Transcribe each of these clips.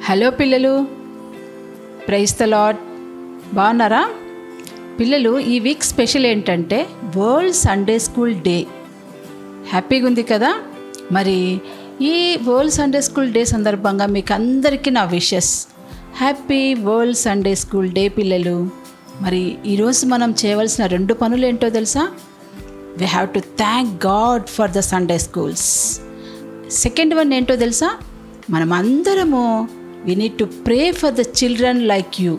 Hello పిల్లలు, praise the lord. బాగున్నారా పిల్లలు? ఈ వీక్ స్పెషల్ ఏంటంటే వరల్డ్ సండే స్కూల్ డే. హ్యాపీగా ఉంది కదా? మరి ఈ వరల్డ్ సండే స్కూల్ డే సందర్భంగా మీకు అందరికీ నా wishes. Happy world Sunday school day పిల్లలు. మరి ఈరోజు మనం చేయవలసిన 2 పనులు ఏంటో తెలుసా? We have to thank God for the Sunday schools. Second one ఏంటో తెలుసా? మనం అందరము we need to pray for the children like you.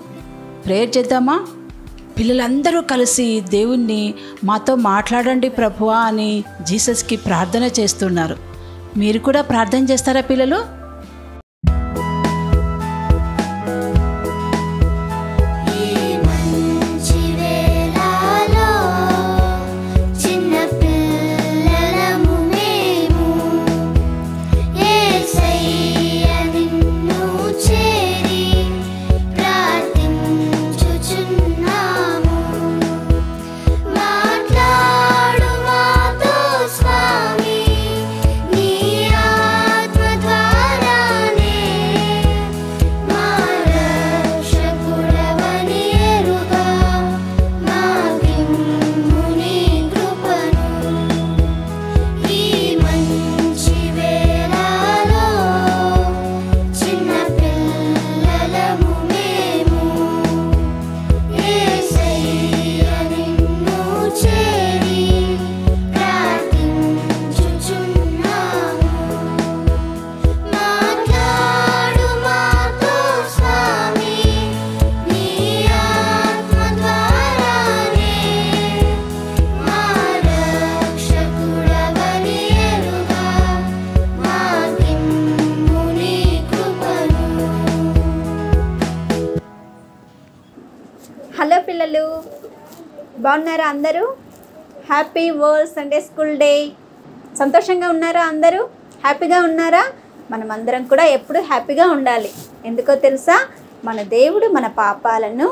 Prayer చేద్దామా? పిల్లలందరూ కలిసి దేవుణ్ణి మాతో మాట్లాడండి ప్రభువా అని జీసస్కి ప్రార్థన చేస్తున్నారు. మీరు కూడా ప్రార్థన చేస్తారా పిల్లలు? హలో పిల్లలు, బాగున్నారా అందరూ? Happy world Sunday school day. సంతోషంగా ఉన్నారా? అందరూ హ్యాపీగా ఉన్నారా? మనం అందరం కూడా ఎప్పుడు హ్యాపీగా ఉండాలి. ఎందుకో తెలుసా? మన దేవుడు మన పాపాలను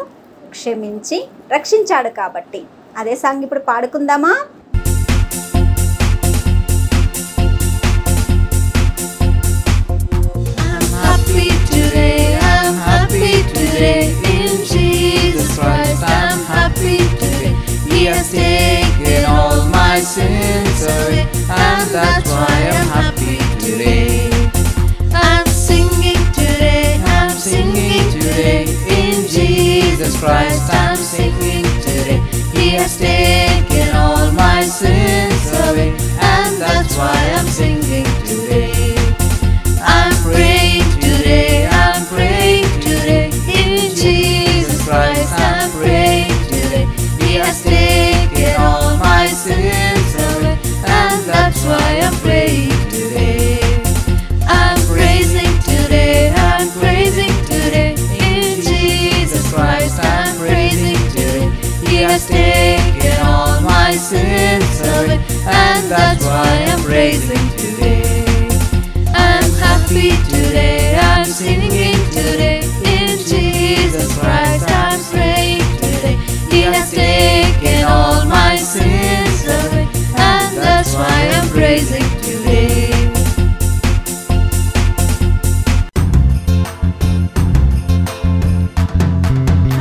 క్షమించి రక్షించాడు కాబట్టి. అదే సాంగ్ ఇప్పుడు పాడుకుందామా? I'm happy today. He has taken all my sins away, and that's why I'm happy today. I'm singing today, I'm singing today. In Jesus Christ I'm singing today. He has taken all my sins away, and that's why I'm singing today. I'm praying today, I'm praying today. In Jesus Christ I'm praying today. He has taken all my sins away, and that's why I'm praying today. I'm praising today, I'm praising today. In Jesus Christ I'm praising today. He has taken all my sins away, and that's why I'm praising today. I'm happy today, I'm singing today. In Jesus Christ I'm praying today. He has taken all my sins away, and that's why I'm praising today.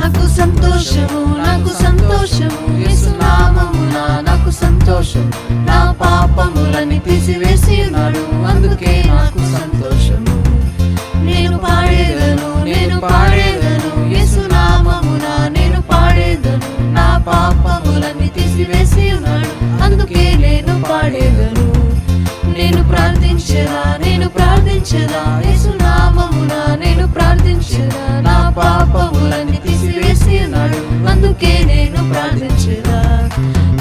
నాకు సంతోషము యేసు నామమున నాకు సంతోషం. నా పాపములని తీసివేసి ఉన్నాడు, అందుకే నాకు సంతోషము. నేను పాడేదను యేసు నామమున నేను పాడేదను. నా పాపములని తీసివేసి ఉన్నాడు, అందుకే నేను పాడేదను. నేను ప్రార్థించేదా యేసు నామమున నేను ప్రార్థించేదా. నా పాపములని తీసివేసి ఉన్నాడు, అందుకే నేను ప్రార్థించేదా.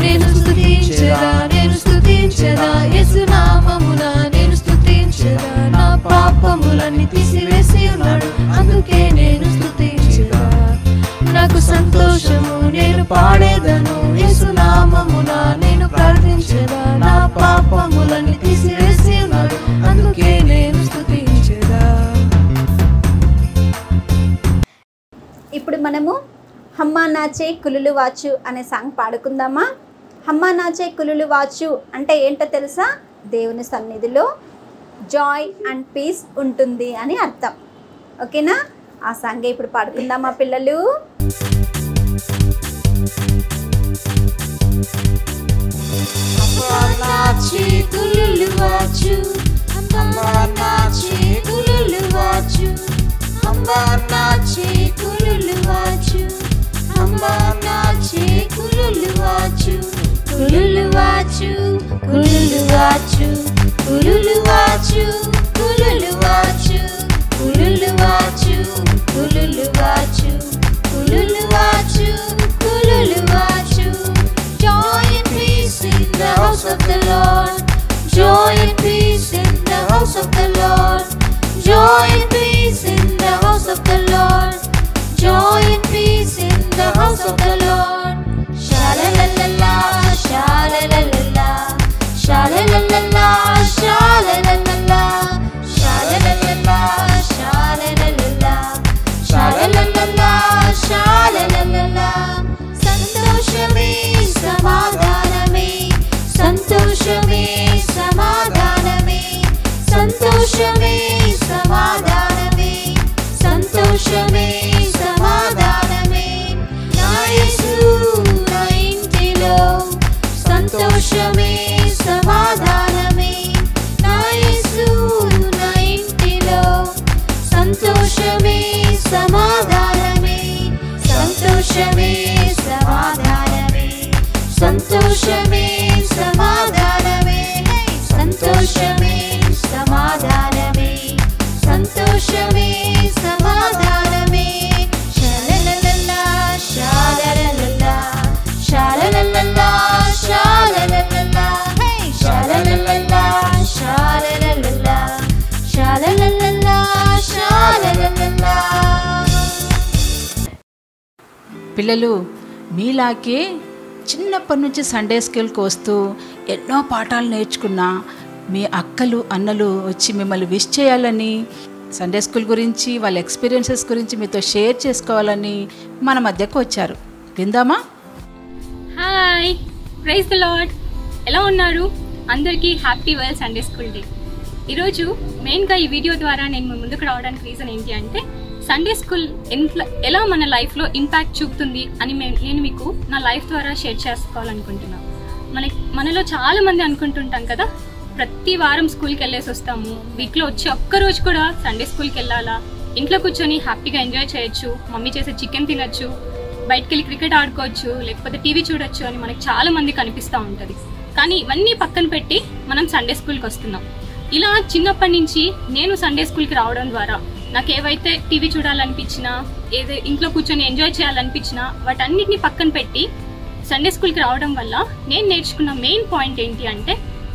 నేను స్తుతించేదా యేసు నామమున నేను స్తుతించేదా. నా పాపములని తీసివేసి ఉన్నాడు, అందుకే నేను స్తుతించేదా. నాకు సంతోషము నేను పాడేదను యేసు నామమున నేను ప్రార్థించేదా. నా పాపములని తీసివేసి ఉన్నాడు, అందుకే నేను స్తుతించేదా. ఇప్పుడు మనము హమ్మా నాచే కులులు వాచు అనే సాంగ్ పాడుకుందామా? హమ్మా నాచే కులులు వాచు అంటే ఏంటో తెలుసా? దేవుని సన్నిధిలో జాయ్ అండ్ పీస్ ఉంటుంది అని అర్థం. ఓకేనా? ఆ సాంగ్ ఇప్పుడు పాడుకుందామా పిల్లలు? Joy and peace in the house of the Lord. Joy and peace in the house of the Lord. Joy and peace in the house of the Lord. Joy and peace in the house of the Lord. Sha-la-la-la-la, sha-la-la-la-la, sha-la-la-la-la, sha-la-la-la-la, sha-la-la-la-la, sha-la-la-la-la, sha-la-la-la-la, sha-la-la-la-la. సంతోషమే సమాధానమే, సంతోషమే సమాధానమే, సంతోషమే సమాధానమే, సంతోషమే సమాధానమే. నా యేసు నా ఇంటిలో సంతోషమే సమాధానమే. నా యేసు నా ఇంటిలో సంతోషమే సమాధానమే, సంతోషమే సమాధానమే, సంతోషమే సమాధానమే, సంతోషమే సమాధానమే, సంతోషమే సమాధానమే. షాలలలలా షాలలలలా షాలలలలా షాలలలలా షాలలలలా షాలలలలా షాలలలలా షాలలలలా. పిల్లలు మీలాగే చిన్నప్పటి నుంచి సండే స్కూల్కి వస్తూ ఎన్నో పాఠాలు నేర్చుకున్న మీ అక్కలు అన్నలు వచ్చి మిమ్మల్ని విష్ చేయాలని, సండే స్కూల్ గురించి వాళ్ళ ఎక్స్పీరియన్సెస్ గురించి మీతో షేర్ చేసుకోవాలని మన మధ్యకు వచ్చారు. విందామా? Hi, praise the Lord. ఎలా ఉన్నారు? అందరికీ happy world Sunday school day. ఈరోజు మెయిన్గా ఈ వీడియో ద్వారా నేను మీ ముందుకు రావడానికి రీజన్ ఏంటి అంటే, సండే స్కూల్ ఎలా మన లైఫ్లో ఇంపాక్ట్ చూపుతుంది అని నేను మీకు నా లైఫ్ ద్వారా షేర్ చేసుకోవాలనుకుంటున్నాను. మనలో చాలామంది అనుకుంటుంటాం కదా, ప్రతి వారం స్కూల్కి వెళ్ళేసి వస్తాము, వీక్లో వచ్చి ఒక్కరోజు కూడా సండే స్కూల్కి వెళ్ళాలా, ఇంట్లో కూర్చొని హ్యాపీగా ఎంజాయ్ చేయొచ్చు, మమ్మీ చేసే చికెన్ తినచ్చు, బయటకు వెళ్ళి క్రికెట్ ఆడుకోవచ్చు, లేకపోతే టీవీ చూడొచ్చు అని మనకు చాలా మందికి అనిపిస్తూ ఉంటుంది. కానీ ఇవన్నీ పక్కన పెట్టి మనం సండే స్కూల్కి వస్తున్నాం. ఇలా చిన్నప్పటి నుంచి నేను సండే స్కూల్కి రావడం ద్వారా నాకు ఏవైతే టీవీ చూడాలనిపించినా, ఏదో ఇంట్లో కూర్చొని ఎంజాయ్ చేయాలనిపించినా వాటన్నిటిని పక్కన పెట్టి సండే స్కూల్కి రావడం వల్ల నేను నేర్చుకున్న మెయిన్ పాయింట్ ఏంటి అంటే,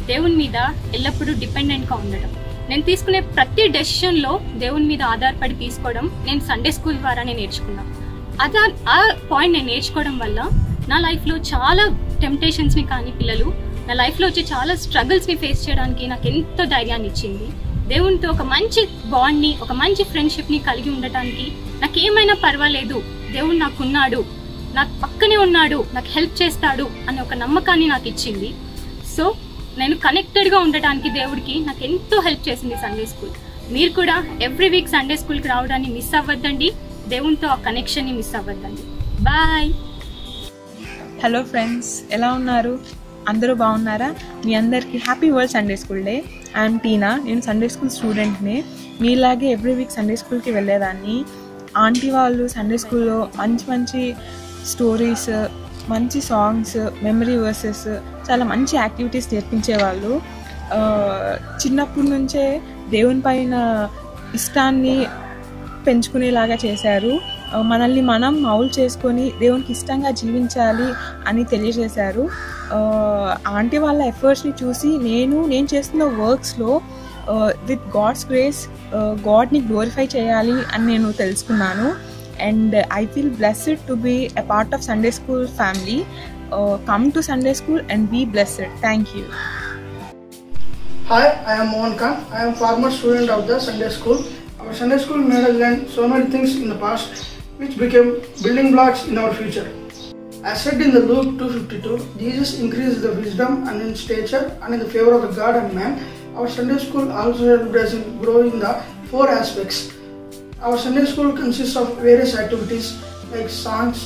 దేవుని మీద ఎల్లప్పుడూ డిపెండెంట్గా ఉండడం. నేను తీసుకునే ప్రతి డెసిషన్లో దేవుని మీద ఆధారపడి తీసుకోవడం నేను సండే స్కూల్ ద్వారానే నేర్చుకున్నాను. ఆ పాయింట్ నేను నేర్చుకోవడం వల్ల నా లైఫ్లో చాలా టెంప్టేషన్స్ని కానీ పిల్లలు నా లైఫ్లో వచ్చే చాలా స్ట్రగుల్స్ని ఫేస్ చేయడానికి నాకు ఎంతో ధైర్యాన్ని ఇచ్చింది. దేవునితో ఒక మంచి బాండ్ని, ఒక మంచి ఫ్రెండ్షిప్ని కలిగి ఉండటానికి నాకేమైనా పర్వాలేదు, దేవుడు నాకున్నాడు, నాకు పక్కనే ఉన్నాడు, నాకు హెల్ప్ చేస్తాడు అనే ఒక నమ్మకాన్ని నాకు ఇచ్చింది. సో నేను కనెక్టెడ్గా ఉండటానికి దేవుడికి నాకు ఎంతో హెల్ప్ చేసింది సండే స్కూల్. మీరు కూడా ఎవ్రీ వీక్ సండే స్కూల్కి రావడాన్ని మిస్ అవ్వద్దండి, దేవునితో ఆ కనెక్షన్ని మిస్ అవ్వద్దండి. బాయ్. హలో ఫ్రెండ్స్, ఎలా ఉన్నారు? అందరూ బాగున్నారా? మీ అందరికీ happy world Sunday school day. I'm Tina. నేను సండే స్కూల్ స్టూడెంట్ని. మీలాగే ఎవ్రీ వీక్ సండే స్కూల్కి వెళ్ళేదాన్ని. ఆంటీ వాళ్ళు సండే స్కూల్లో మంచి మంచి స్టోరీస్, మంచి సాంగ్స్, మెమరీ వర్సెస్, చాలా మంచి యాక్టివిటీస్ నేర్పించేవాళ్ళు. చిన్నప్పటి నుంచే దేవుని పైన ఇష్టాన్ని పెంచుకునేలాగా చేశారు. మనల్ని మనం మౌల్డ్ చేసుకొని దేవునికి ఇష్టంగా జీవించాలి అని తెలియజేశారు. ఆంటీ వాళ్ళ ఎఫర్ట్స్ని చూసి నేను చేస్తున్న వర్క్స్లో విత్ గాడ్స్ గ్రేస్ గాడ్ని గ్లోరిఫై చేయాలి అని నేను తెలుసుకున్నాను. And I feel blessed to be a part of Sunday school family. Come to Sunday school and be blessed. Thank you. Hi, I am Mohan Khan. I am former student of the Sunday school. Our Sunday school made us learn so many things in the past which became building blocks in our future. As said in the Luke 2:52, Jesus increased the wisdom and in stature and in the favor of the God and man. Our Sunday school also helped us in growing the 4 aspects: Our Sunday school consists of various activities like songs,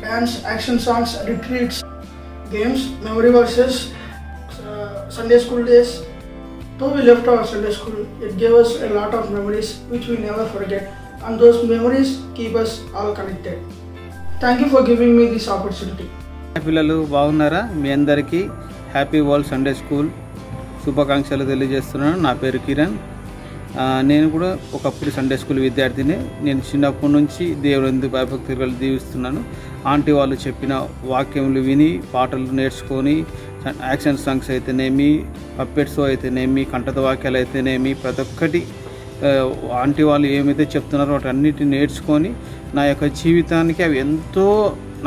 dance, action songs, retreats, games, memory verses, Sunday school days. Though we left our Sunday school, it gave us a lot of memories which we never forget, and those memories keep us all connected. Thank you for giving me this opportunity. పిల్లలు బాగున్నారా? మీ అందరికీ happy world Sunday school శుభాకాంక్షలు తెలియజేస్తున్నాను. నా పేరు కిరణ్. నేను కూడా ఒకప్పుడు సండే స్కూల్ విద్యార్థిని. నేను చిన్నప్పటి నుంచి దేవుడు ఎందుకు భయభక్తులు దీవిస్తున్నాను. ఆంటీ వాళ్ళు చెప్పిన వాక్యములు విని పాటలు నేర్చుకొని యాక్షన్ సాంగ్స్ అయితేనేమి, పప్పెట్స్ అయితేనేమి, కంఠత వాక్యాలు అయితేనేమి, ప్రతి ఒక్కటి ఆంటీ వాళ్ళు ఏమైతే చెప్తున్నారో వాటి అన్నిటిని నేర్చుకొని నా యొక్క జీవితానికి అవి ఎంతో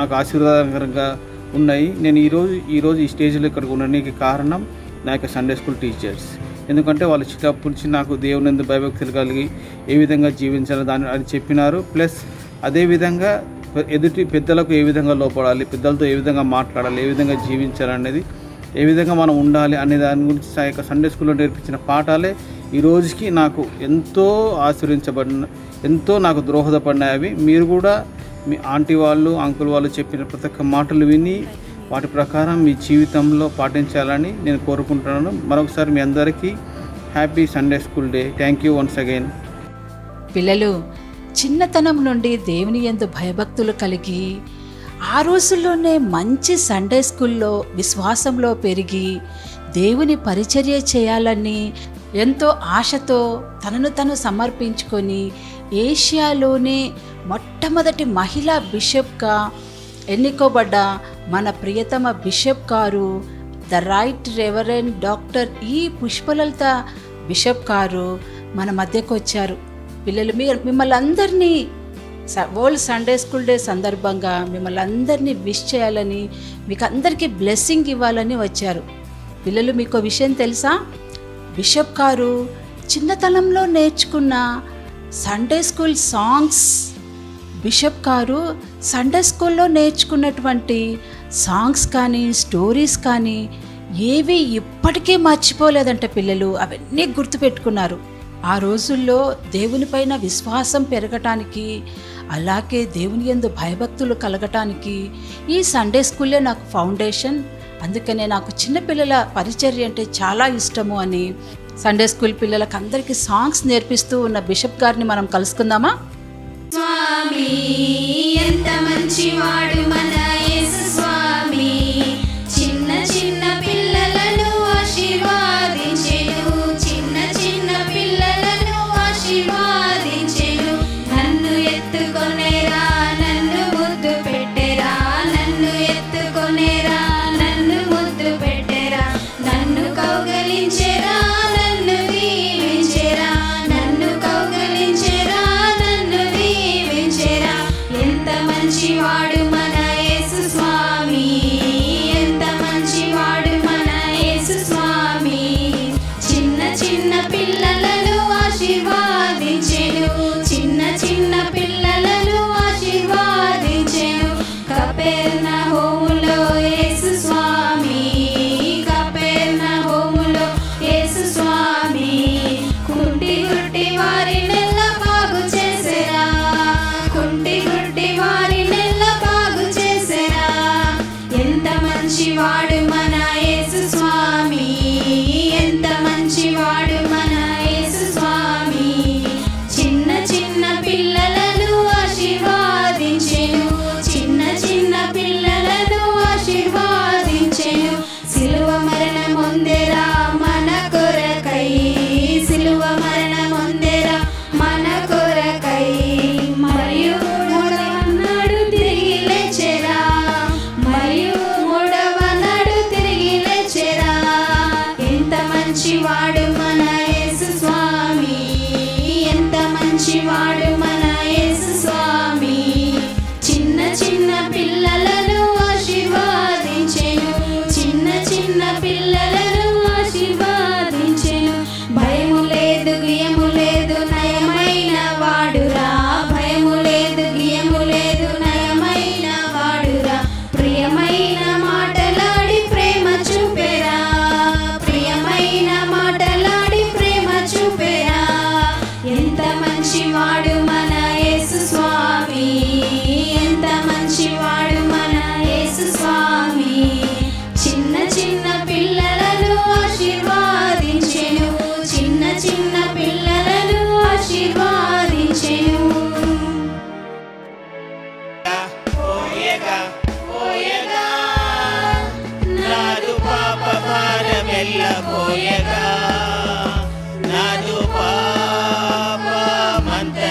నాకు ఆశీర్వాదకరంగా ఉన్నాయి. నేను ఈరోజు ఈ స్టేజ్లో ఇక్కడికి ఉండడానికి కారణం నా యొక్క సండే స్కూల్ టీచర్స్. ఎందుకంటే వాళ్ళు చిన్నప్పటి నుంచి నాకు దేవుని ఎందుకు భయభక్తులు కలిగి ఏ విధంగా జీవించాలి అని చెప్పినారు. ప్లస్ అదేవిధంగా ఎదుటి పెద్దలకు ఏ విధంగా లోపడాలి, పెద్దలతో ఏ విధంగా మాట్లాడాలి, ఏ విధంగా జీవించాలనేది, ఏ విధంగా మనం ఉండాలి అనే దాని గురించి ఆ యొక్క సండే స్కూల్లో నేర్పించిన పాఠాలే ఈ రోజుకి నాకు ఎంతో ఆశీర్వదించబడిన, ఎంతో నాకు దోహదపడినాయి. మీరు కూడా మీ ఆంటీ వాళ్ళు, అంకుల్ వాళ్ళు చెప్పిన ప్రతి ఒక్క మాటలు విని వాటి ప్రకారం మీ జీవితంలో పాటించాలని నేను కోరుకుంటున్నాను. మరొకసారి మీ అందరికీ happy Sunday school day. Thank you once again. పిల్లలు చిన్నతనం నుండి దేవుని యందు భయభక్తులు కలిగి ఆ రోజుల్లోనే మంచి సండే స్కూల్లో విశ్వాసంలో పెరిగి దేవుని పరిచర్య చేయాలని ఎంతో ఆశతో తనను తను సమర్పించుకొని ఏషియాలోనే మొట్టమొదటి మహిళా బిషప్గా ఎన్నుకోబడ్డ మన ప్రియతమ బిషప్ గారు ద రైట్ రెవరెండ్ డాక్టర్ ఈ పుష్పలలిత బిషప్ గారు మన మధ్యకు వచ్చారు. పిల్లలు మిమ్మల్ని అందరినీ వరల్డ్ సండే స్కూల్ డే సందర్భంగా మిమ్మల్ని అందరినీ విష్ చేయాలని, మీకు అందరికీ బ్లెస్సింగ్ ఇవ్వాలని వచ్చారు. పిల్లలు మీకు విషయం తెలుసా? బిషప్ గారు చిన్నతనంలో నేర్చుకున్న సండే స్కూల్ సాంగ్స్, బిషప్ గారు సండే స్కూల్లో నేర్చుకున్నటువంటి సాంగ్స్ కానీ స్టోరీస్ కానీ ఏవి ఇప్పటికీ మర్చిపోలేదంట పిల్లలు. అవన్నీ గుర్తుపెట్టుకున్నారు. ఆ రోజుల్లో దేవునిపైన విశ్వాసం పెరగటానికి, అలాగే దేవుని యందు భయభక్తులు కలగటానికి ఈ సండే స్కూల్లే నాకు ఫౌండేషన్. అందుకనే నాకు చిన్నపిల్లల పరిచర్య అంటే చాలా ఇష్టము అని సండే స్కూల్ పిల్లలకు అందరికీ సాంగ్స్ నేర్పిస్తూ ఉన్న బిషప్ గారిని మనం కలుసుకుందామా? స్వామి ఎంత మంచివాడు మన యేసు స్వామి, చిన్న చిన్న పిల్లలను ఆశీర్వాదించెను, చిన్న చిన్న పిల్లలను ఆశీర్వాదించెను. నన్ను ఎత్తుకొనేరా, నన్ను ముద్దు పెట్టెరా, నన్ను ఎత్తుకొనేరా, నన్ను ముద్దు పెట్టెరా, నన్ను కౌగలించెరా, నన్ను దీవించెరా, నన్ను కౌగలించెరా, నన్ను దీవించెరా. ఎంత మంచివాడు మన యేసు స్వామి, ఎంత మంచివాడు మన యేసు స్వామి. చిన్న చిన్న పిల్లలను ఆశీర్వాదించెను, చిన్న చిన్న పిల్లలను ఆశీర్వాదించెను. కపెర్నహూములో యేసు స్వామి, కపెర్నహూములో యేసు స్వామి. కుంటి గుడ్డి వారినెల్ల బాగు చేసెరా, కుంటి గుడ్డి వారినెల్ల బాగు చేసెరా. ఎంత మంచివాడు మన యేసు స్వామి, ఎంత మంచివాడు మన యేసు స్వామి. చిన్న చిన్న పిల్లలను ఆశీర్వాదించెను, చిన్న చిన్న పిల్లలను ఆశీర్వాదించెను. సిలువ మరణం పొందెరా మన కొరకై, సిలువ మరణం పొందెరా మన కొరకై. మరియు మూడవ నాడు తిరిగి లేచెరా, మరియు మూడవ నాడు తిరిగి లేచెరా. ఎంత మంచివాడు మన యేసు స్వామి, ఎంత మంచివాడు మన యేసు స్వామి. చిన్న చిన్న పిల్లలను ఆశీర్వాదించెను, చిన్న చిన్న పిల్లలను ఆశీర్వాదించెను. భయము లేదు గియము లేదు నయమైన వాడురా, భయము లేదు గియము లేదు నయమైన వాడురా. ప్రియమైన మాటలాడి ప్రేమ చూపెరా, ప్రియమైన మాటలాడి ప్రేమ చూపెరా. ఎంత మంచివాడు మన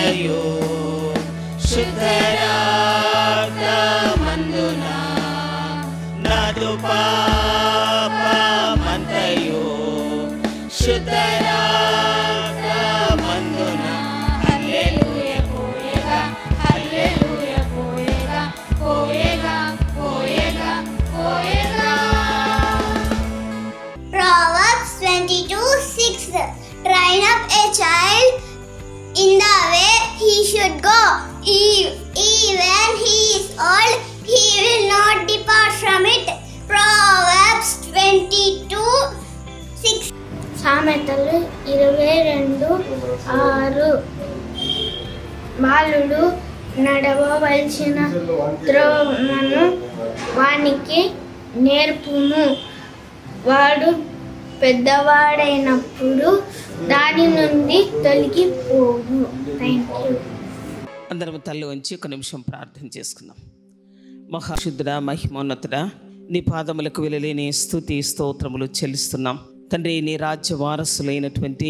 మంతయు శుద్ధరాగమందున నాదు పాపమంతయు శుద్ధరాగమందున హల్లెలూయా పోయేగా హల్లెలూయా పోయేగా పోయేగా పోయేగా పోయేగా. Proverbs 22:6 Train up a child in the way he should go. Even he is old, he will not depart from it. Proverbs 22:6 సామెతలు 22:6 బాలుడు నడవవలసిన త్రోవను వానికి నేర్పుము, వాడు పెద్దవాడైనప్పుడు దాని నుండి తొలగిపోవు. Thank you. అందరం తల్లి వంచి ఒక నిమిషం ప్రార్థన చేసుకుందాం. మహాశుద్ధుడా, మహిమోన్నతుడా, నీ పాదములకు వెలలేని స్తుతి స్తోత్రములు చెల్లిస్తున్నాం తండ్రి. నీ రాజ్య వారసులైనటువంటి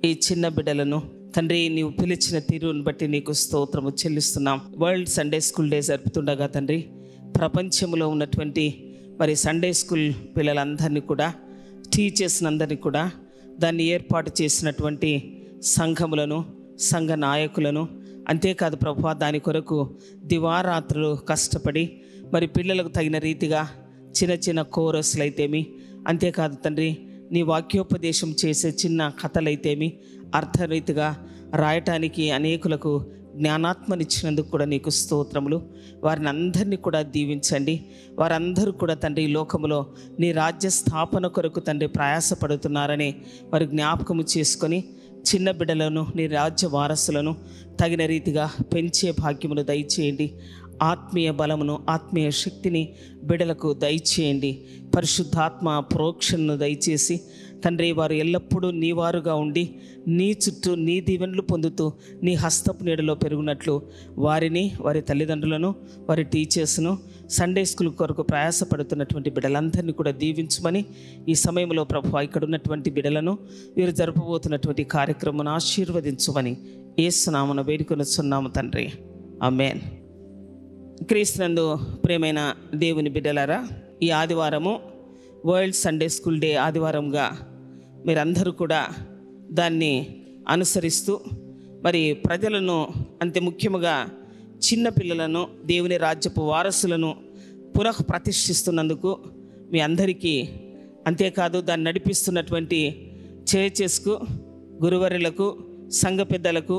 ఈ చిన్న బిడ్డలను తండ్రి నీవు పిలిచిన తీరుని బట్టి నీకు స్తోత్రము చెల్లిస్తున్నాం. వరల్డ్ సండే స్కూల్ డే జరుపుతుండగా తండ్రి ప్రపంచంలో ఉన్నటువంటి మరి సండే స్కూల్ పిల్లలందరినీ కూడా, టీచర్స్ని అందరినీ కూడా, దాన్ని ఏర్పాటు చేసినటువంటి సంఘములను, సంఘ నాయకులను, అంతేకాదు ప్రభువా దాని కొరకు దివారాత్రులు కష్టపడి మరి పిల్లలకు తగిన రీతిగా చిన్న చిన్న కోరస్లు అయితేమి, అంతేకాదు తండ్రి నీ వాక్యోపదేశం చేసే చిన్న కథలైతేమి అర్థరీతిగా రాయటానికి అనేకులకు జ్ఞానాత్మనిచ్చినందుకు కూడా నీకు స్తోత్రములు. వారిని అందరినీ కూడా దీవించండి. వారందరూ కూడా తండ్రి ఈ లోకములో నీ రాజ్య స్థాపన కొరకు తండ్రి ప్రయాసపడుతున్నారని వారు జ్ఞాపకము చేసుకొని చిన్న బిడ్డలను, నీ రాజ్య వారసులను తగిన రీతిగా పెంచే భాగ్యమును దయచేయండి. ఆత్మీయ బలమును, ఆత్మీయ శక్తిని బిడ్డలకు దయచేయండి. పరిశుద్ధాత్మ ప్రోక్షణను దయచేసి తండ్రి వారు ఎల్లప్పుడూ నీ వారుగా ఉండి నీ చుట్టూ నీ దీవెనలు పొందుతూ నీ హస్తపు నీడలో పెరుగునట్లు వారిని, వారి తల్లిదండ్రులను, వారి టీచర్స్ను, సండే స్కూల్ కొరకు ప్రయాసపడుతున్నటువంటి బిడ్డలందరినీ కూడా దీవించమని ఈ సమయంలో ప్రభువా ఇక్కడ ఉన్నటువంటి బిడ్డలను, వీరు జరపబోతున్నటువంటి కార్యక్రమాన్ని ఆశీర్వదించమని యేసునామమున వేడుకొనుచున్నాము తండ్రి. ఆమేన్. క్రీస్తునందు ప్రియమైన దేవుని బిడ్డలారా, ఈ ఆదివారము వరల్డ్ సండే స్కూల్ డే ఆదివారంగా మీరందరూ కూడా దాన్ని అనుసరిస్తూ మరి ప్రజలను, అంతే ముఖ్యముగా చిన్నపిల్లలను, దేవుని రాజ్యపు వారసులను పునః ప్రతిష్ఠిస్తున్నందుకు మీ అందరికీ, అంతేకాదు దాన్ని నడిపిస్తున్నటువంటి చర్చెస్కు, గురువర్యులకు, సంఘ పెద్దలకు,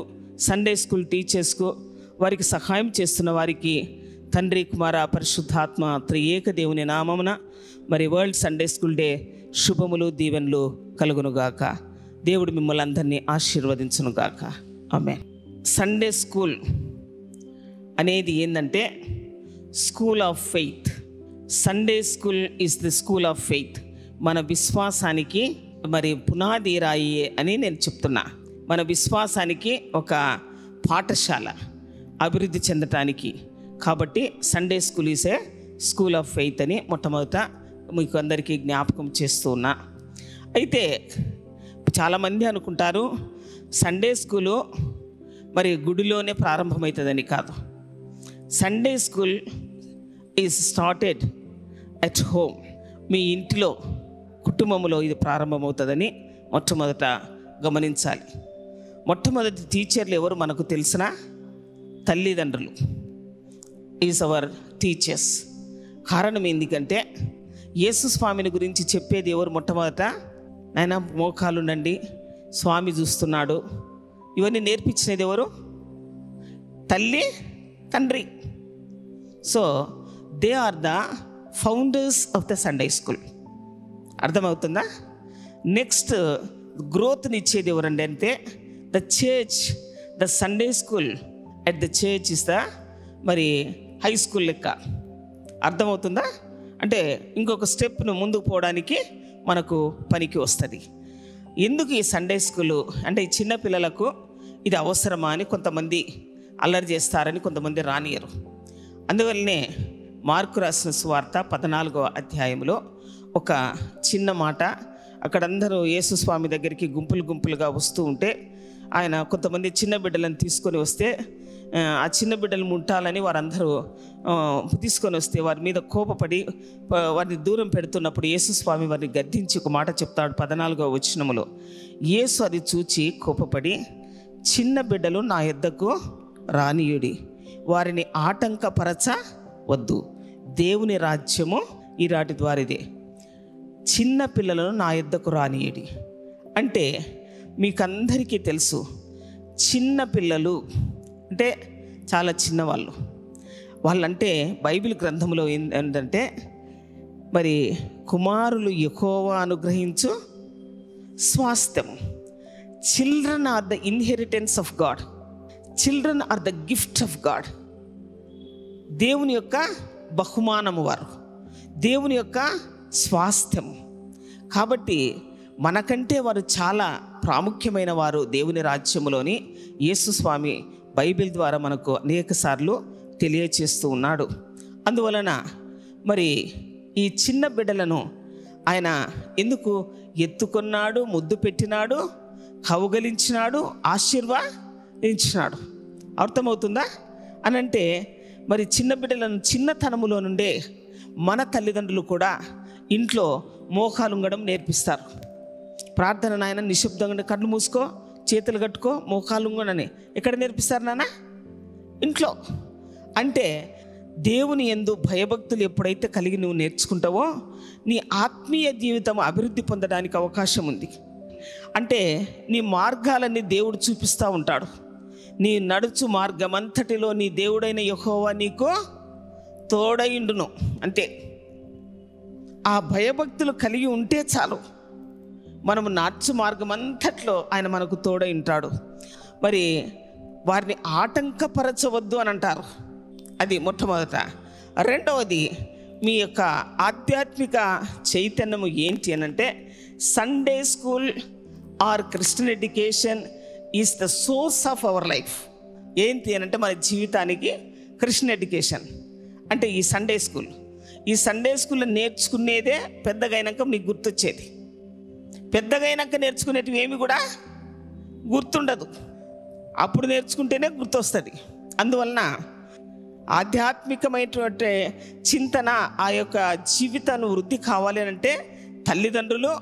సండే స్కూల్ టీచర్స్కు, వారికి సహాయం చేస్తున్న వారికి తండ్రి, కుమార, పరిశుద్ధాత్మ త్రియేక దేవుని నామమున మరి వరల్డ్ సండే స్కూల్ డే శుభములు, దీవెనలు కలుగునుగాక. దేవుడు మిమ్మల్ని అందరినీ ఆశీర్వదించునుగాక. ఆమేన్. సండే స్కూల్ అనేది ఏంటంటే school of faith. Sunday school is the school of faith. మన విశ్వాసానికి మరి పునాది రాయి అని నేను చెప్తున్నా. మన విశ్వాసానికి ఒక పాఠశాల అభివృద్ధి చెందటానికి. కాబట్టి Sunday school is a school of faith అని మొట్టమొదట మీకు అందరికీ జ్ఞాపకం చేస్తూ ఉన్నా. అయితే చాలామంది అనుకుంటారు సండే స్కూలు మరి గుడిలోనే ప్రారంభమవుతుందని. కాదు. Sunday school is started at home. మీ ఇంటిలో, కుటుంబంలో ఇది ప్రారంభమవుతుందని మొట్టమొదట గమనించాలి. మొట్టమొదటి టీచర్లు ఎవరు మనకు తెలిసిన? తల్లిదండ్రులు ఈజ్ అవర్ టీచర్స్. కారణం ఎందుకంటే యేసు స్వామిని గురించి చెప్పేది ఎవరు? మొట్టమొదట ఆయన మోకాలుండండి, స్వామి చూస్తున్నాడు, ఇవన్నీ నేర్పించినది ఎవరు? తల్లి, తండ్రి. So they are the founders of the Sunday school. అర్థమవుతుందా? నెక్స్ట్ గ్రోత్ని ఇచ్చేది ఎవరండి అంటే the church. The Sunday school at the church is the మరి హై స్కూల్ లెక్క. అర్థమవుతుందా? అంటే ఇంకొక స్టెప్ను ముందుకు పోవడానికి మనకు పనికి వస్తుంది. ఎందుకు ఈ సండే స్కూలు అంటే ఈ చిన్నపిల్లలకు ఇది అవసరమా అని కొంతమంది అల్లరి చేస్తారని కొంతమంది రానియరు. అందువల్లనే మార్కు రాసిన సువార్త 14వ అధ్యాయంలో ఒక చిన్న మాట, అక్కడందరూ యేసు స్వామి దగ్గరికి గుంపులుగా వస్తూ ఉంటే ఆయన కొంతమంది చిన్న బిడ్డలను తీసుకొని వస్తే ఆ చిన్న బిడ్డలు ముట్టాలని వారందరూ తీసుకొని వస్తే వారి మీద కోపపడి వారిని దూరం పెడుతున్నప్పుడు యేసు స్వామి వారిని గద్దించి ఒక మాట చెప్తాడు 14వ వచనములో. యేసు అది చూచి కోపపడి, చిన్న బిడ్డలు నా యొద్దకు రానియుడి, వారిని ఆటంకపరచ వద్దు, దేవుని రాజ్యము ఈరాటి ద్వారిదే. చిన్న పిల్లలను నా యొద్దకు రానియుడి అంటే మీకందరికీ తెలుసు, చిన్న పిల్లలు అంటే చాలా చిన్నవాళ్ళు. వాళ్ళంటే బైబిల్ గ్రంథంలో ఏంటంటే మరి కుమారులు యెహోవా అనుగ్రహించు స్వాస్థ్యం. Children are the inheritance of God, children are the gift of God. దేవుని యొక్క బహుమానము వారు, దేవుని యొక్క స్వాస్థ్యం. కాబట్టి మనకంటే వారు చాలా ప్రాముఖ్యమైన వారు దేవుని రాజ్యములోని యేసు స్వామి బైబిల్ ద్వారా మనకు అనేక సార్లు తెలియచేస్తూ ఉన్నాడు. అందువలన మరి ఈ చిన్న బిడ్డలను ఆయన ఎందుకు ఎత్తుకున్నాడు, ముద్దు పెట్టినాడు, కౌగలించినాడు, ఆశీర్వదించినాడు. అర్థమవుతుందా అని అంటే మరి చిన్న బిడ్డలను చిన్నతనములో నుండే మన తల్లిదండ్రులు కూడా ఇంట్లో మోకాలుంగడం నేర్పిస్తారు. ప్రార్థన నాయన నిశ్శబ్దంగా కళ్ళు మూసుకో, చేతులు కట్టుకో, మోకాలుంగడని ఎక్కడ నేర్పిస్తారు నాన్న? ఇంట్లో. అంటే దేవుని యందు భయభక్తులు ఎప్పుడైతే కలిగి నువ్వు నేర్చుకుంటావో నీ ఆత్మీయ జీవితం అభివృద్ధి పొందడానికి అవకాశం ఉంది. అంటే నీ మార్గాలన్నీ దేవుడు చూపిస్తూ ఉంటాడు. నీ నడుచు మార్గం అంతటిలో నీ దేవుడైన యెహోవా నీకు తోడైండును. అంతే. ఆ భయభక్తులు కలిగి ఉంటే చాలు, మనము నడుచు మార్గం అంతట్లో ఆయన మనకు తోడై ఉంటాడు. మరి వారిని ఆటంకపరచవద్దు అని అంటారు. అది మొట్టమొదట. రెండవది, మీ యొక్క ఆధ్యాత్మిక చైతన్యము ఏంటి అని అంటే Sunday school or Christian education is the source of our life. ఏంటి అని అంటే మన జీవితానికి క్రిస్టియన్ ఎడ్యుకేషన్ అంటే ఈ సండే స్కూల్. ఈ సండే స్కూల్లో నేర్చుకునేదే పెద్దగా అయినాక మీకు గుర్తొచ్చేది. పెద్దగా అయినాక నేర్చుకునేటివి ఏమి కూడా గుర్తుండదు, అప్పుడు నేర్చుకుంటేనే గుర్తొస్తుంది. అందువలన ఆధ్యాత్మికమైనటువంటి చింతన, ఆ యొక్క జీవితాన్ని వృద్ధి కావాలి అంటే తల్లిదండ్రులు,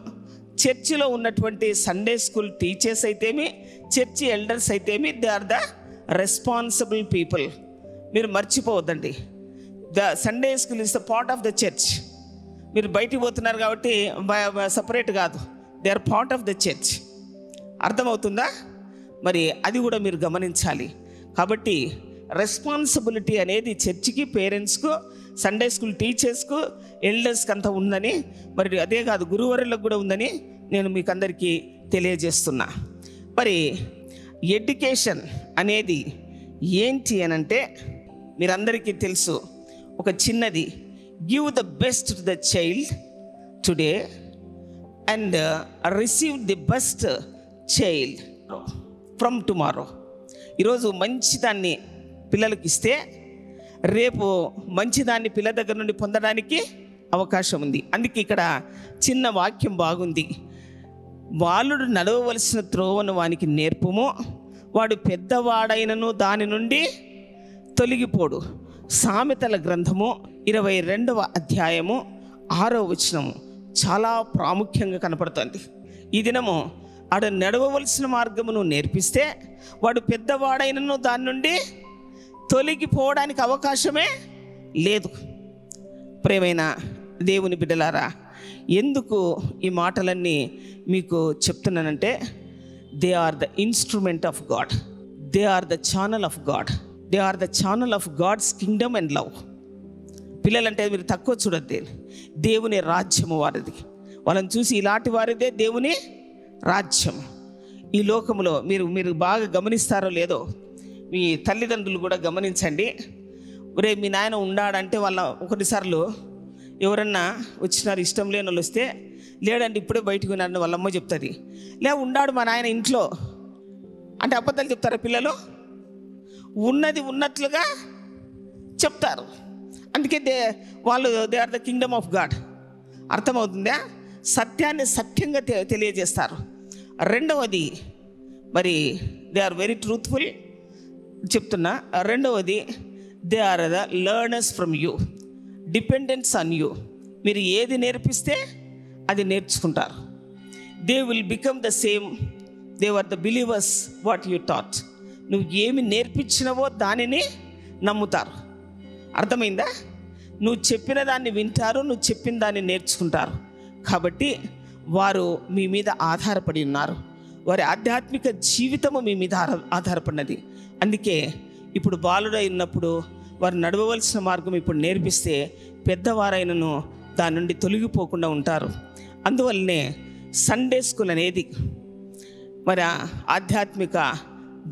చర్చిలో ఉన్నటువంటి సండే స్కూల్ టీచర్స్ అయితేమి, చర్చి ఎల్డర్స్ అయితేమి, they are the responsible people. మీరు మర్చిపోవద్దండి, the Sunday school is the part of the church. మీరు బయటికి పోతున్నారు కాబట్టి సపరేట్ కాదు, they are part of the church. అర్థమవుతుందా? మరి అది కూడా మీరు గమనించాలి. కాబట్టి రెస్పాన్సిబిలిటీ అనేది చర్చికి, పేరెంట్స్కు, సండే స్కూల్ టీచర్స్కు, ఎల్డర్స్కి అంతా ఉందని, మరి అదే కాదు గురువరులకు కూడా ఉందని నేను మీకు అందరికీ తెలియజేస్తున్నా. మరి ఎడ్యుకేషన్ అనేది ఏంటి అనంటే మీరందరికీ తెలుసు, ఒక చిన్నది, give the best to the child today and receive the best child from tomorrow. ఈరోజు మంచిదాన్ని పిల్లలకి ఇస్తే రేపు మంచిదాన్ని పిల్లల దగ్గర నుండి పొందడానికి అవకాశం ఉంది. అందుకే ఇక్కడ చిన్న వాక్యం బాగుంది, బాలుడు నడవవలసిన త్రోవను వానికి నేర్పుము, వాడు పెద్దవాడైనను దాని నుండి తొలగిపోడు. సామెతల గ్రంథము 22వ అధ్యాయము 6వ వచనము చాలా ప్రాముఖ్యంగా కనపడుతుంది. ఈ దినము ఆడు నడవవలసిన మార్గమును నేర్పిస్తే వాడు పెద్దవాడైనను దాని నుండి తొలగిపోవడానికి అవకాశమే లేదు. ప్రియమైన దేవుని బిడ్డలారా, ఎందుకు ఈ మాటలన్నీ మీకు చెప్తున్నానంటే they are the instrument of God, they are the channel of God, they are the channel of God's kingdom and love. పిల్లలంటే మీరు తక్కువ చూడద్దు, దేవుని రాజ్యము వారిది. వాళ్ళని చూసి ఇలాంటి వారిదే దేవుని రాజ్యం. ఈ లోకంలో మీరు బాగా గమనిస్తారో లేదో, మీ తల్లిదండ్రులు కూడా గమనించండి. ఒరే మీ నాయన ఉండాడంటే వాళ్ళ ఒకటిసార్లు ఎవరన్నా వచ్చినారు, ఇష్టం లేని వాళ్ళు వస్తే లేడండి ఇప్పుడే బయటకు ఉన్నారని వాళ్ళమ్మ చెప్తుంది. లే ఉండాడు మా నాయన ఇంట్లో అంటే అబద్ధాలు చెప్తారా పిల్లలు? ఉన్నది ఉన్నట్లుగా చెప్తారు. అందుకే they are the kingdom of God. అర్థమవుతుందా? సత్యాన్ని సత్యంగా తెలియజేస్తారు. రెండవది, మరి దే ఆర్ వెరీ ట్రూత్ఫుల్ చెప్తున్నా. రెండవది, they are the learners from you, dependence on you. మీరు ఏది నేర్పిస్తే అది నేర్చుకుంటారు. They will become the same, they are the believers what you taught. నువ్వు ఏమి నేర్పించినవో దానిని నమ్ముతారు. అర్థమైందా? నువ్వు చెప్పిన దాన్ని వింటారు, నువ్వు చెప్పిన దాన్ని నేర్చుకుంటారు. కాబట్టి వారు మీ మీద ఆధారపడి ఉన్నారు. వారి ఆధ్యాత్మిక జీవితము మీ మీద ఆధారపడినది. అందుకే ఇప్పుడు బాలుడై ఉన్నప్పుడు వారు నడవవలసిన మార్గం ఇప్పుడు నేర్పిస్తే పెద్దవారైనను దాని నుండి తొలగిపోకుండా ఉంటారు. అందువల్లనే సండే స్కూల్ అనేది మన ఆధ్యాత్మిక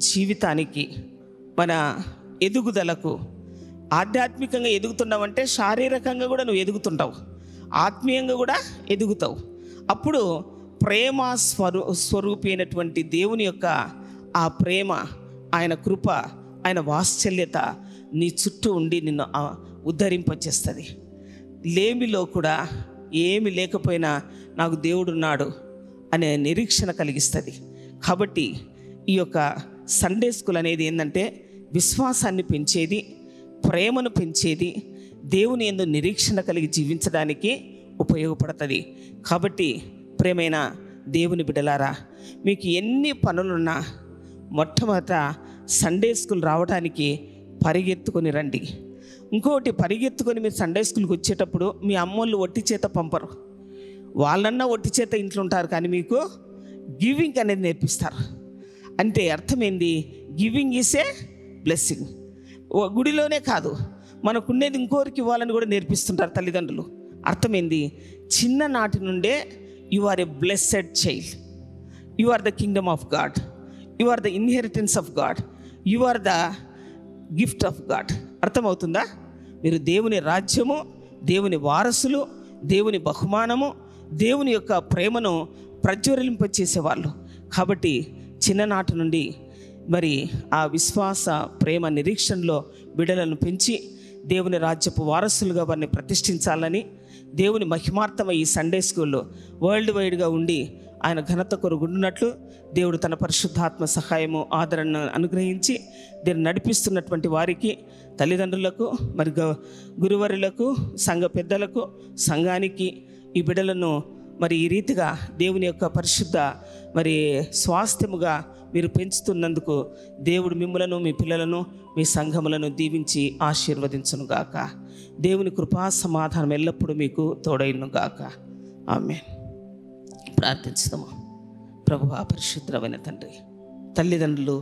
జీవితానికి, మన ఎదుగుదలకు, ఆధ్యాత్మికంగా ఎదుగుతున్నావంటే శారీరకంగా కూడా నువ్వు ఎదుగుతుంటావు, ఆత్మీయంగా కూడా ఎదుగుతావు. అప్పుడు ప్రేమ స్వరూపి అయినటువంటి దేవుని యొక్క ఆ ప్రేమ, ఆయన కృప, ఆయన వాత్సల్యత నీ చుట్టూ ఉండి నిన్ను ఉద్ధరింపచేస్తుంది. లేమిలో కూడా ఏమి లేకపోయినా నాకు దేవుడున్నాడు అనే నిరీక్షణ కలిగిస్తుంది. కాబట్టి ఈ యొక్క సండే స్కూల్ అనేది ఏంటంటే విశ్వాసాన్ని పెంచేది, ప్రేమను పెంచేది, దేవుని యందు నిరీక్షణ కలిగి జీవించడానికి ఉపయోగపడుతుంది. కాబట్టి ప్రేమైన దేవుని బిడ్డలారా, మీకు ఎన్ని పనులున్నా మొట్టమొదట సండే స్కూల్ రావడానికి పరిగెత్తుకొని రండి. ఇంకోటి, పరిగెత్తుకొని మీరు సండే స్కూల్కి వచ్చేటప్పుడు మీ అమ్మోళ్ళు ఒట్టి చేత పంపరు. వాళ్ళన్నా ఒట్టి చేత ఇంట్లో ఉంటారు, కానీ మీకు గివింగ్ అనేది నేర్పిస్తారు. అంటే అర్థమైంది, గివింగ్ ఈజ్ ఏ బ్లెస్సింగ్. గుడిలోనే కాదు, మనకున్నది ఇంకోరికి ఇవ్వాలని కూడా నేర్పిస్తుంటారు తల్లిదండ్రులు. అర్థమైంది, చిన్ననాటి నుండే you are a blessed child, you are the kingdom of God, you are the inheritance of God, you are the gift of God. అర్థమవుతుందా? మీరు దేవుని రాజ్యము, దేవుని వారసులు, దేవుని బహుమానము, దేవుని యొక్క ప్రేమను ప్రజ్వలింపచేసేవాళ్ళు. కాబట్టి చిన్ననాటి నుండి మరి ఆ విశ్వాస, ప్రేమ, నిరీక్షణలో బిడ్డలను పెంచి దేవుని రాజ్యపు వారసులుగా వారిని ప్రతిష్ఠించాలని, దేవుని మహిమార్థమై ఈ సండే స్కూల్లో వరల్డ్ వైడ్గా ఉండి ఆయన ఘనత కొరుగున్నట్లు దేవుడు తన పరిశుద్ధాత్మ సహాయము, ఆదరణను అనుగ్రహించి దీన్ని నడిపిస్తున్నటువంటి వారికి, తల్లిదండ్రులకు, మరి గురువరులకు, సంఘ పెద్దలకు, సంఘానికి ఈ బిడ్డలను మరి ఈ రీతిగా దేవుని యొక్క పరిశుద్ధ మరి స్వాస్థ్యముగా మీరు పెంచుతున్నందుకు దేవుడు మిమ్మలను, మీ పిల్లలను, మీ సంఘములను దీవించి ఆశీర్వదించునుగాక. దేవుని కృపా సమాధానం ఎల్లప్పుడూ మీకు తోడైనుగాక. ఆమేన్. ప్రార్థించుదాము. ప్రభువా, పరిశుద్ధమైన తండ్రి, తల్లిదండ్రులు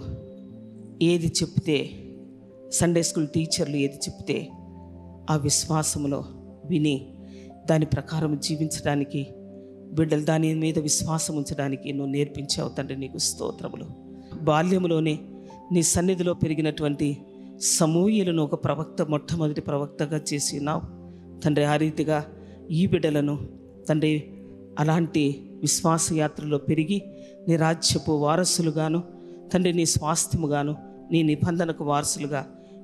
ఏది చెప్తే, సండే స్కూల్ టీచర్లు ఏది చెప్తే ఆ విశ్వాసములో విని దాని ప్రకారం జీవించడానికి, బిడ్డలు దాని మీద విశ్వాసం ఉంచడానికి నువ్వు నేర్పించావు తండ్రి. నీకు స్తోత్రములు. బాల్యములోనే నీ సన్నిధిలో పెరిగినటువంటి సమూయేలును ఒక ప్రవక్త, మొట్టమొదటి ప్రవక్తగా చేసి ఉన్నావు తండ్రి. ఆ రీతిగా ఈ బిడ్డలను తండ్రి అలాంటి విశ్వాస యాత్రలో పెరిగి నీ రాజ్యపు వారసులుగాను తండ్రి, నీ స్వాస్థ్యముగాను, నీ నిబంధనకు వారసులుగా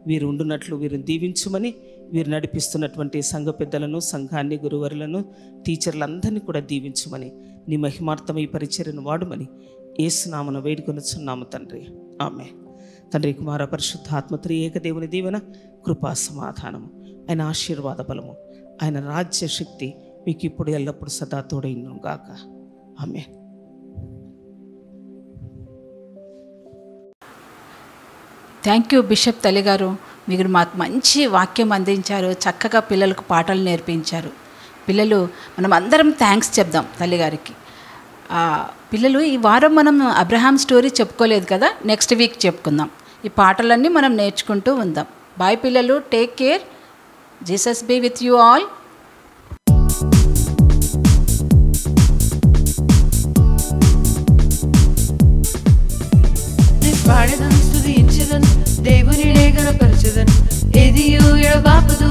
వీరు ఉండునట్లు వీరిని దీవించుమని, వీరు నడిపిస్తున్నటువంటి సంఘ పెద్దలను, సంఘాన్ని, గురువరులను, టీచర్లందరినీ కూడా దీవించుమని, నీ మహిమార్థం ఈ పరిచర్యను వాడుమని యేసునామమున వేడుకొనుచున్నాము తండ్రి. ఆమేన్. తండ్రి, కుమార, పరిశుద్ధాత్మ త్రియేక దేవుని దీవెన, కృపా సమాధానము, ఆయన ఆశీర్వాద బలము, ఆయన రాజ్య శక్తి మీకు ఇప్పుడు ఎల్లప్పుడు సదా తోడైను గాక. ఆమేన్. థ్యాంక్ యూ బిషప్ తల్లిగారు. మీరు మాకు మంచి వాక్యం అందించారు, చక్కగా పిల్లలకు పాటలు నేర్పించారు. పిల్లలు మనం అందరం థ్యాంక్స్ చెప్దాం తల్లిగారికి. పిల్లలు ఈ వారం మనం అబ్రహాం స్టోరీ చెప్పుకోలేదు కదా, నెక్స్ట్ వీక్ చెప్పుకుందాం. ఈ పాటలన్నీ మనం నేర్చుకుంటూ ఉందాం. బాయ్ పిల్లలు, take care. Jesus be with you all. పాడదం స్తుతించదన్ దేవుని గణపరచదన్ ఎదియు ఎడబాపదు